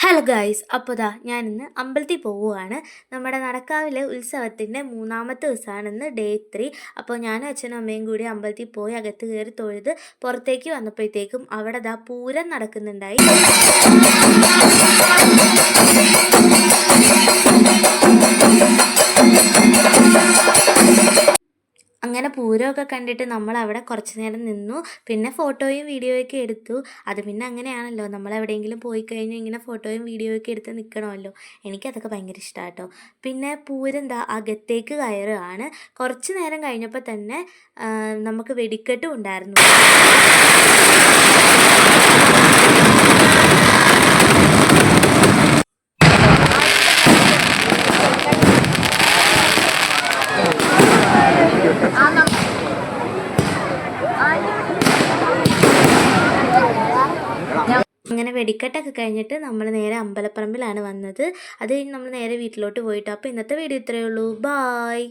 Hello guys, അപ്പോൾ ഞാനിന്ന് അമ്പലത്തിൽ പോവുകയാണ്. നമ്മുടെ നടക്കാവിലെ ഉത്സവത്തിൻ്റെ 3-ാമത്തെ ദിവസമാണ് ഇന്ന്, ഡേ 3. അപ്പോൾ ഞാനും അച്ഛനും അമ്മയും കൂടി അമ്പലത്തിൽ പോയി അകത്ത് കയറി തൊഴുത് പുറത്തേക്ക് വന്നപ്പോഴത്തേക്കും അവിടെ പൂരം നടക്കുന്നുണ്ടായി. അങ്ങനെ പൂരമൊക്കെ കണ്ടിട്ട് നമ്മൾ അവിടെ കുറച്ച് നേരം നിന്നു. പിന്നെ ഫോട്ടോയും വീഡിയോയൊക്കെ എടുത്തു. അത് പിന്നെ അങ്ങനെയാണല്ലോ, നമ്മൾ എവിടെയെങ്കിലും പോയി കഴിഞ്ഞാൽ ഇങ്ങനെ ഫോട്ടോയും വീഡിയോയൊക്കെ എടുത്ത് നിൽക്കണമല്ലോ. എനിക്കതൊക്കെ ഭയങ്കര ഇഷ്ടമാണ് കേട്ടോ. പിന്നെ പൂരം അകത്തേക്ക് കയറുകയാണ്. കുറച്ച് നേരം കഴിഞ്ഞപ്പോൾ തന്നെ നമുക്ക് വെടിക്കെട്ടും ഉണ്ടായിരുന്നു. അങ്ങനെ വെടിക്കെട്ടൊക്കെ കഴിഞ്ഞിട്ട് നമ്മൾ നേരെ അമ്പലപ്പറമ്പിലാണ് വന്നത്. അത് കഴിഞ്ഞ് നമ്മൾ നേരെ വീട്ടിലോട്ട് പോയിട്ട്. അപ്പോൾ ഇന്നത്തെ വീഡിയോ ഇത്രയേ ഉള്ളൂ. ബായ്.